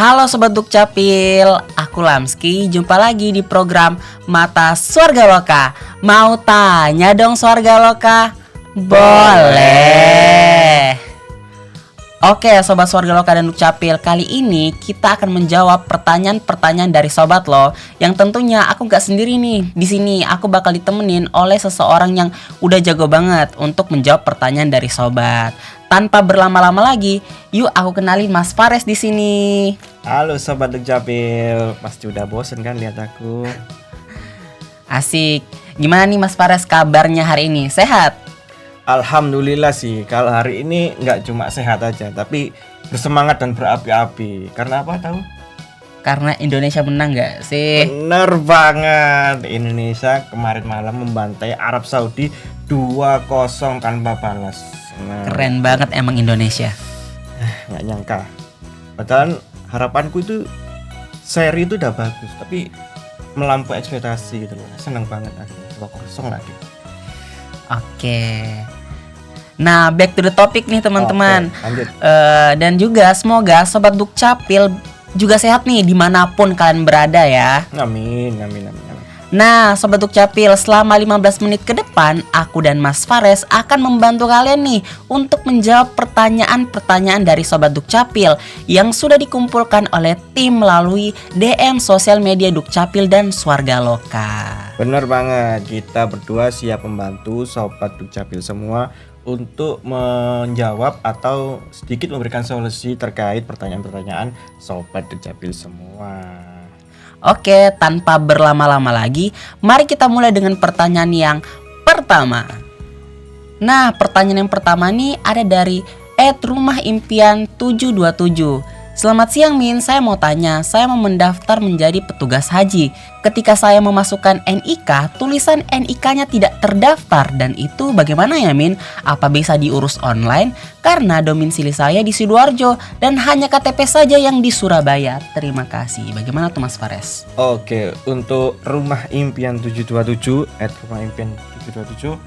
Halo Sobat Dukcapil, aku Lamski, jumpa lagi di program Mata Swarga Loka. Mau tanya dong Swarga Loka? Boleh. Oke Sobat Swarga Loka dan Dukcapil, kali ini kita akan menjawab pertanyaan-pertanyaan dari Sobat lo. Yang tentunya aku gak sendiri nih. Di sini aku bakal ditemenin oleh seseorang yang udah jago banget untuk menjawab pertanyaan dari Sobat. Tanpa berlama-lama lagi, yuk aku kenalin Mas Fares di sini. Halo Sobat Dukcapil, pasti udah bosen kan lihat aku. Asik. Gimana nih Mas Fares kabarnya hari ini? Sehat? Alhamdulillah sih, kalau hari ini nggak cuma sehat aja, tapi bersemangat dan berapi-api. Karena apa tahu? Karena Indonesia menang gak sih? Bener banget, Indonesia kemarin malam membantai Arab Saudi 2-0 tanpa balas. Keren banget emang Indonesia. Nggak nyangka. Padahal harapanku itu seri itu udah bagus, tapi melampaui ekspektasi gitu loh. Seneng banget akhirnya 2-0 lagi. Oke. Nah, back to the topic nih teman-teman. Oke, lanjut. Dan juga semoga Sobat Dukcapil juga sehat nih dimanapun kalian berada ya. Amin. Nah, Sobat Dukcapil, selama 15 menit ke depan, aku dan Mas Fares akan membantu kalian nih untuk menjawab pertanyaan-pertanyaan dari Sobat Dukcapil yang sudah dikumpulkan oleh tim melalui DM sosial media Dukcapil dan Swarga Loka. Bener banget, kita berdua siap membantu Sobat Dukcapil semua untuk menjawab atau sedikit memberikan solusi terkait pertanyaan-pertanyaan Sobat Dukcapil semua. Oke, tanpa berlama-lama lagi, mari kita mulai dengan pertanyaan yang pertama. Nah, pertanyaan yang pertama nih ada dari @rumahimpian727. Selamat siang Min, saya mau tanya, saya mau mendaftar menjadi petugas haji. Ketika saya memasukkan NIK, tulisan NIK-nya tidak terdaftar dan itu bagaimana ya Min? Apa bisa diurus online? Karena domisili saya di Sidoarjo dan hanya KTP saja yang di Surabaya. Terima kasih. Bagaimana tuh Mas Fares? Oke, untuk Rumah Impian 727 @rumahimpian727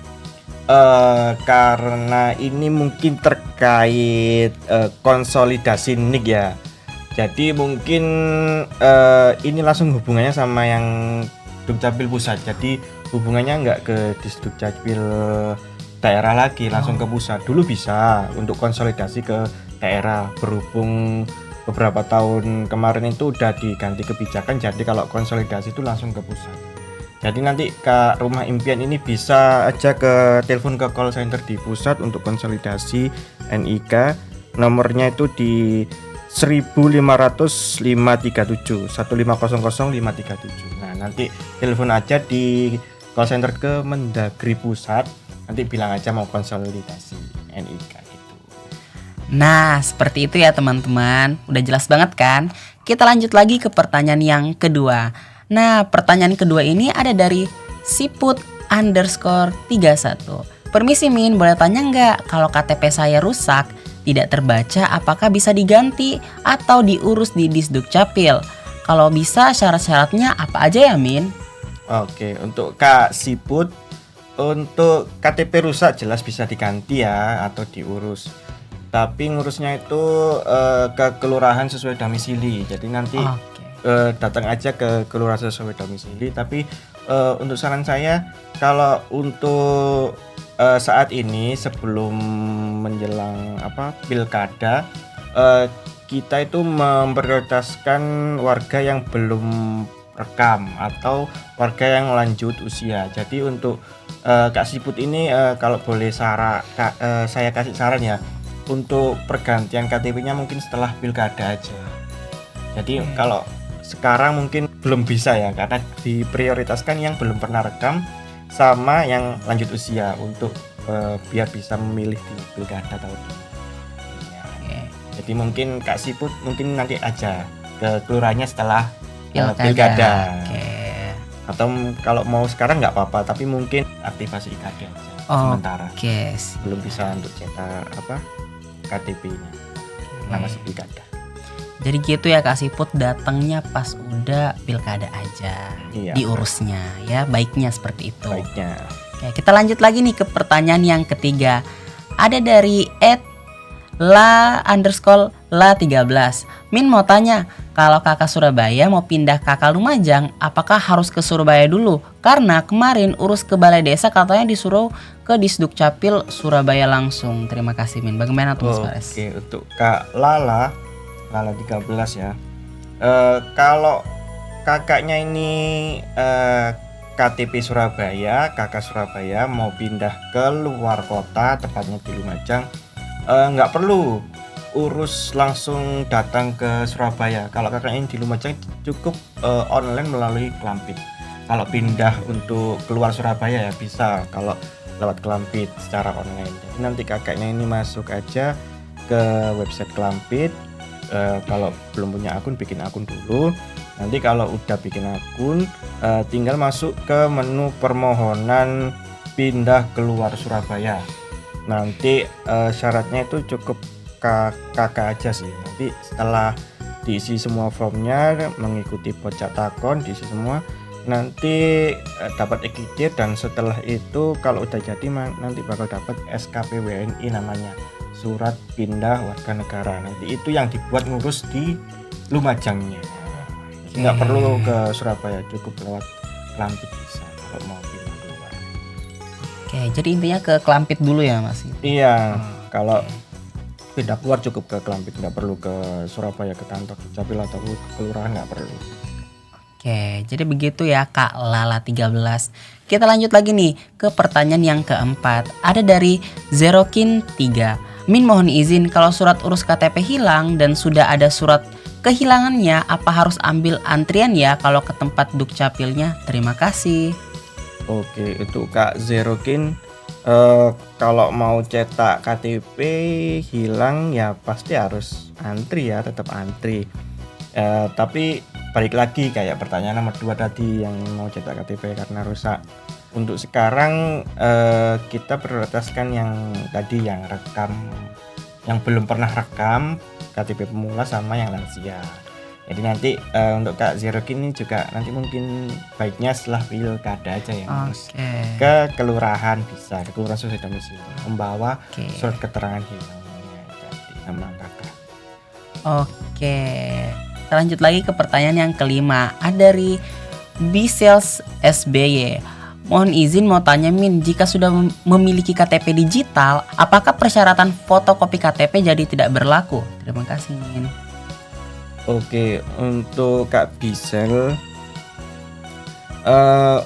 karena ini mungkin terkait konsolidasi NIK ya. Jadi mungkin ini langsung hubungannya sama yang Dukcapil pusat. Jadi hubungannya nggak ke Disdukcapil daerah lagi, langsung ke pusat. Dulu bisa untuk konsolidasi ke daerah, berhubung beberapa tahun kemarin itu udah diganti kebijakan. Jadi kalau konsolidasi itu langsung ke pusat. Jadi nanti ke Rumah Impian ini bisa aja ke telepon ke call center di pusat untuk konsolidasi NIK. Nomornya itu di 1500537 1500537. Nah, nanti telepon aja di call center ke Mendagri Pusat. Nanti bilang aja mau konsolidasi NIK gitu. Nah, seperti itu ya teman-teman. Udah jelas banget kan? Kita lanjut lagi ke pertanyaan yang kedua. Nah, pertanyaan kedua ini ada dari siput_31. Permisi Min, boleh tanya nggak kalau KTP saya rusak, tidak terbaca, apakah bisa diganti atau diurus di Disdukcapil? Kalau bisa syarat-syaratnya apa aja ya Min? Oke, untuk Kak Siput, untuk KTP rusak jelas bisa diganti ya atau diurus. Tapi ngurusnya itu ke kelurahan sesuai domisili. Jadi nanti datang aja ke kelurahan sesuai domisili. Tapi untuk saran saya, kalau untuk saat ini sebelum menjelang pilkada, kita itu memprioritaskan warga yang belum rekam atau warga yang lanjut usia. Jadi untuk Kak Siput ini kalau boleh saya kasih saran ya, untuk pergantian KTP-nya mungkin setelah pilkada aja. Jadi kalau sekarang mungkin belum bisa ya, karena diprioritaskan yang belum pernah rekam sama yang lanjut usia untuk biar bisa memilih di pilkada tahun ini. Jadi mungkin Kak Siput mungkin nanti aja ke kelurahannya setelah pilkada. Atau kalau mau sekarang nggak apa-apa, tapi mungkin aktivasi IKD aja sementara. Belum bisa untuk cetak KTP-nya. Masih pilkada. Jadi gitu ya Kak Siput, datangnya pas udah pilkada aja, diurusnya ya, baiknya seperti itu. Baiknya. Oke, kita lanjut lagi nih ke pertanyaan yang ketiga. Ada dari @la_la13. Min mau tanya, Kalau kakak Surabaya mau pindah kakak Lumajang, apakah harus ke Surabaya dulu? Karena kemarin urus ke balai desa katanya disuruh ke Disduk Capil Surabaya langsung. Terima kasih Min. Bagaimana tuh Mas Fares? Oke, untuk Kak Lala 13 ya. Kalau kakaknya ini KTP Surabaya, kakak Surabaya mau pindah ke luar kota, tepatnya di Lumajang, nggak perlu urus langsung datang ke Surabaya. Kalau kakak ini di Lumajang cukup online melalui Klampit. Kalau pindah untuk keluar Surabaya ya bisa kalau lewat Klampit secara online. Jadi nanti kakaknya ini masuk aja ke website Klampit. Kalau belum punya akun bikin akun dulu. Nanti kalau udah bikin akun tinggal masuk ke menu permohonan pindah keluar Surabaya. Nanti syaratnya itu cukup kakak aja sih. Nanti setelah diisi semua formnya, mengikuti pojok takon, diisi semua, nanti dapat EKD, dan setelah itu kalau udah jadi nanti bakal dapat SKP WNI namanya, surat pindah warga negara. Nanti itu yang dibuat ngurus di Lumajangnya. Nggak perlu ke Surabaya, cukup lewat Klampit bisa kalau mau pindah keluar. Oke, jadi intinya ke Klampit dulu ya Mas? Iya, kalau pindah keluar cukup ke Klampit, nggak perlu ke Surabaya, ke kantor Dukcapil atau ke kelurahan, nggak perlu. Oke, jadi begitu ya Kak Lala 13. Kita lanjut lagi nih ke pertanyaan yang keempat. Ada dari Zerokin 3. Min mohon izin, kalau surat urus KTP hilang dan sudah ada surat kehilangannya, apa harus ambil antrian ya kalau ke tempat Dukcapilnya? Terima kasih. Oke, itu Kak Zerokin, kalau mau cetak KTP hilang ya pasti harus antri ya, tetap antri. Tapi balik lagi kayak pertanyaan nomor 2 tadi yang mau cetak KTP karena rusak. Untuk sekarang kita prioritaskan yang tadi, yang rekam, yang belum pernah rekam, KTP pemula sama yang lansia. Jadi nanti untuk Kak Zerokin ini juga nanti mungkin baiknya setelah pilkada aja ya, harus ke kelurahan, bisa ke kelurahan sesuai domisili, membawa surat keterangan hilangnya jadi sama kakak. Oke, kita lanjut lagi ke pertanyaan yang kelima. Ada dari Bisels SBY. Mohon izin mau tanya Min, jika sudah memiliki KTP digital, apakah persyaratan fotokopi KTP jadi tidak berlaku? Terima kasih Min. Oke, untuk Kak Bisel,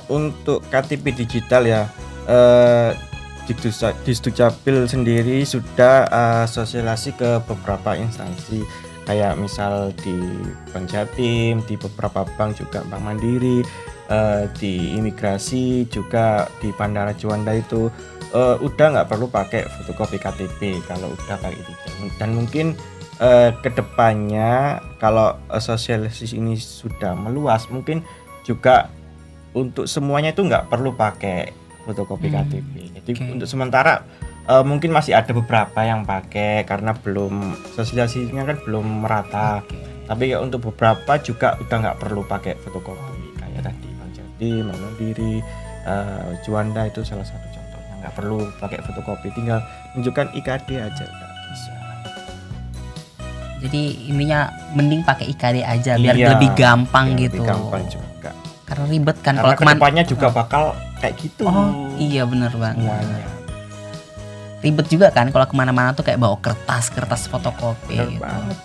untuk KTP digital ya, Disdukcapil sendiri sudah sosialisasi ke beberapa instansi, kayak misal di Bank Jatim, di beberapa bank juga, Bank Mandiri, di imigrasi juga, di Bandara Juanda itu udah nggak perlu pakai fotokopi KTP kalau udah pakai digital. Dan mungkin kedepannya kalau sosialisasi ini sudah meluas, mungkin juga untuk semuanya itu nggak perlu pakai fotokopi KTP. Jadi untuk sementara mungkin masih ada beberapa yang pakai karena belum, sosialisasinya kan belum merata. Tapi ya untuk beberapa juga udah nggak perlu pakai fotokopi, kayak tadi Bank Jatim, Bank Mandiri, Juanda itu salah satu contohnya, nggak perlu pakai fotokopi, tinggal tunjukkan IKD aja udah bisa. Jadi intinya mending pakai IKD aja biar lebih gampang gitu. Lebih gampang juga. Karena ribet kan kalau kedepannya juga bakal kayak gitu. Oh iya bener banget. Semuanya. Ribet juga kan kalau kemana-mana tuh kayak bawa kertas fotokopi. Bener gitu. banget.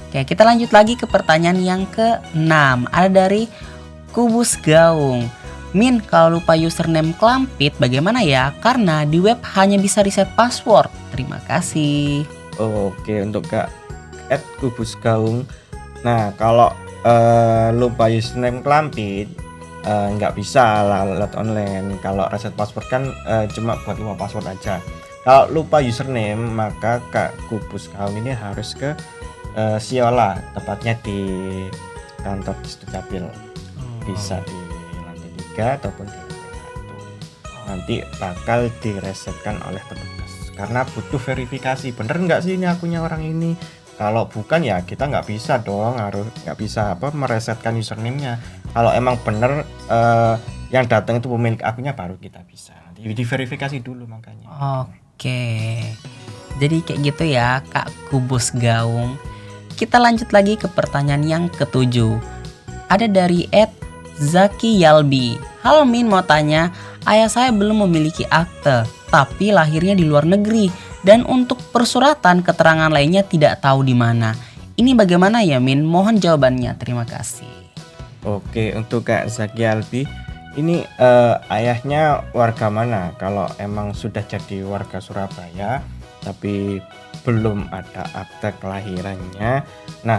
Oke, kita lanjut lagi ke pertanyaan yang ke-6. Ada dari Kubus Gaung. Min, kalau lupa username Klampit bagaimana ya? Karena di web hanya bisa reset password. Terima kasih. Oke, untuk Kak @Kubus Gaung. Nah, kalau lupa username Klampit nggak bisa lewat online. Kalau reset password kan cuma buat lupa password aja. Kalau lupa username maka Kak Kubus Gaung ini harus ke Siola, tepatnya di kantor Disdukcapil. Bisa di lantai 3 ataupun di lantai 1. Nanti bakal diresetkan oleh petugas karena butuh verifikasi, bener nggak sih ini akunnya orang ini. Kalau bukan ya kita nggak bisa dong, harus nggak bisa meresetkan username-nya. Kalau emang bener yang datang itu pemilik akunnya baru kita bisa. Nanti diverifikasi dulu makanya. Oke, jadi kayak gitu ya Kak Kubus Gaung. Kita lanjut lagi ke pertanyaan yang ketujuh. Ada dari @Zaki Yalbi. Halo Min, mau tanya, ayah saya belum memiliki akte, tapi lahirnya di luar negeri. Dan untuk persuratan keterangan lainnya tidak tahu di mana. Ini bagaimana ya Min? Mohon jawabannya, terima kasih. Oke, untuk Kak Zaki Albi, ini ayahnya warga mana? Kalau emang sudah jadi warga Surabaya tapi belum ada akte kelahirannya, nah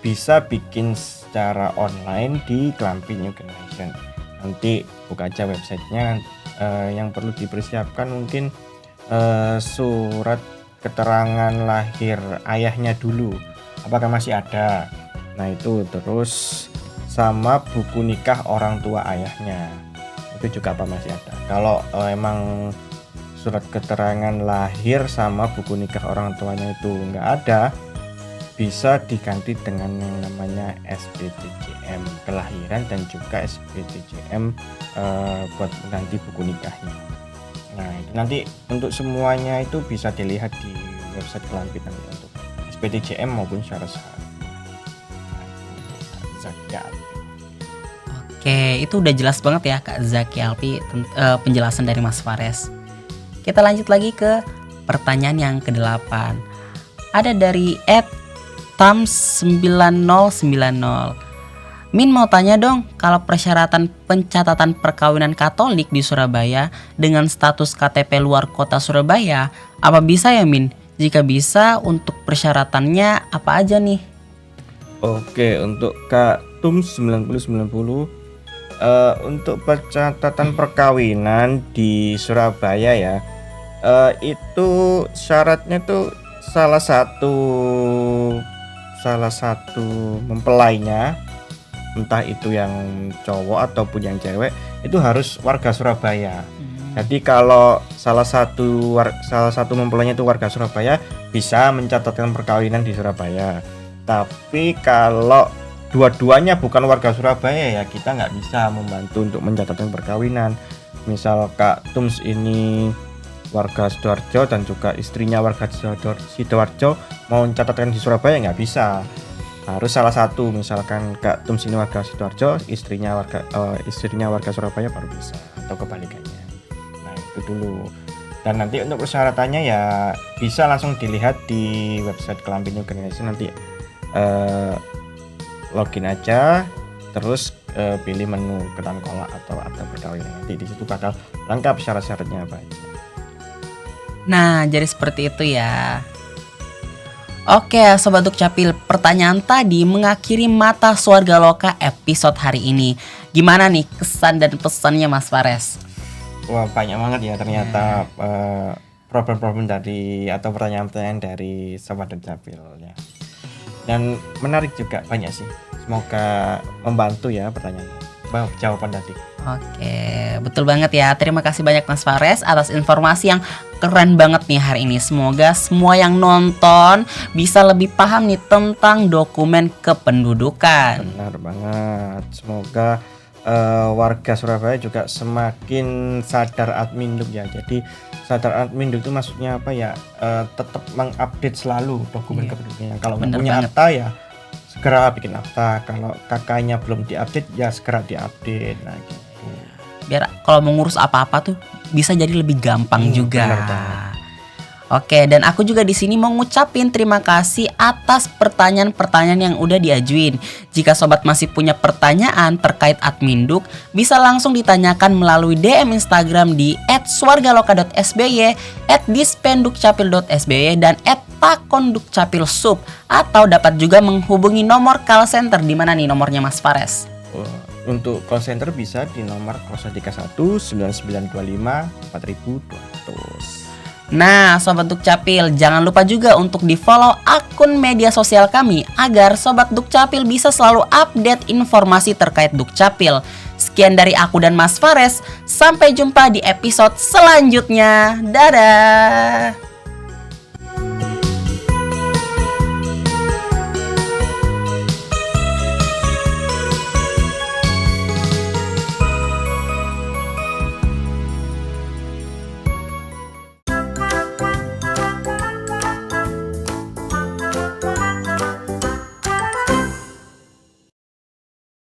bisa bikin secara online di Klampi New Generation. Nanti buka aja websitenya. Yang perlu dipersiapkan mungkin surat keterangan lahir ayahnya dulu, apakah masih ada. Nah itu, terus sama buku nikah orang tua ayahnya, itu juga apa masih ada. Kalau emang surat keterangan lahir sama buku nikah orang tuanya itu nggak ada, bisa diganti dengan yang namanya SPTJM kelahiran dan juga SPTJM buat mengganti buku nikahnya. Nah itu nanti untuk semuanya itu bisa dilihat di website Klampi nanti untuk SPTJM maupun syarat-syarat. Oke, itu udah jelas banget ya Kak Zaki Alpi penjelasan dari Mas Fares. Kita lanjut lagi ke pertanyaan yang ke-8. Ada dari @tam9090. Min, mau tanya dong, kalau persyaratan pencatatan perkawinan Katolik di Surabaya dengan status KTP luar kota Surabaya, apa bisa ya Min? Jika bisa, untuk persyaratannya apa aja nih? Oke, untuk Kak Tum 9090, untuk pencatatan perkawinan di Surabaya ya, itu syaratnya tuh salah satu mempelainya, entah itu yang cowok ataupun yang cewek, itu harus warga Surabaya. Jadi kalau salah satu mempelainya itu warga Surabaya, bisa mencatatkan perkawinan di Surabaya. Tapi kalau dua-duanya bukan warga Surabaya, ya kita nggak bisa membantu untuk mencatatkan perkawinan. Misal Kak Tums ini warga Sidoarjo dan juga istrinya warga Sidoarjo mau mencatatkan di Surabaya, nggak bisa. Harus salah satu, misalkan Kak Tums ini warga Sidoarjo, istrinya warga Surabaya baru bisa, atau kebalikannya. Nah itu dulu. Dan nanti untuk persyaratannya ya bisa langsung dilihat di website Klampi New Generation. Nanti login aja, terus pilih menu ketan kolak atau akta perkawinan. Nanti di situ bakal lengkap syarat-syaratnya apa aja. Nah, jadi seperti itu ya. Oke, Sobat Dukcapil, pertanyaan tadi mengakhiri Mata Swarga Loka episode hari ini. Gimana nih kesan dan pesannya Mas Fares? Wah, banyak banget ya ternyata problem-problem dari atau pertanyaan-pertanyaan dari Sobat Dukcapil ya. Dan menarik juga, banyak sih. Semoga membantu ya pertanyaannya, jawaban tadi. Oke, betul banget ya. Terima kasih banyak Mas Fares atas informasi yang keren banget nih hari ini. Semoga semua yang nonton bisa lebih paham nih tentang dokumen kependudukan. Benar banget. Semoga warga Surabaya juga semakin sadar adminduk ya. Jadi sadar adminduk itu maksudnya apa ya? Tetap mengupdate selalu dokumen kependudukannya. Kalau nggak punya akta ya segera bikin akta. Kalau kakaknya belum diupdate ya segera diupdate. Nah gitu. Biar kalau mau ngurus apa-apa tuh bisa jadi lebih gampang juga. Oke, dan aku juga di sini mau ngucapin terima kasih atas pertanyaan-pertanyaan yang udah diajuin. Jika sobat masih punya pertanyaan terkait adminduk, bisa langsung ditanyakan melalui DM Instagram di @swargaloka.sby, @dispendukcapil.sby, dan @takondukcapilsub, atau dapat juga menghubungi nomor call center. Di mana nih nomornya Mas Fares? Untuk call center bisa di nomor 031 9925 4200. Nah, Sobat Dukcapil, jangan lupa juga untuk di-follow akun media sosial kami agar Sobat Dukcapil bisa selalu update informasi terkait Dukcapil. Sekian dari aku dan Mas Fares, sampai jumpa di episode selanjutnya. Dadah!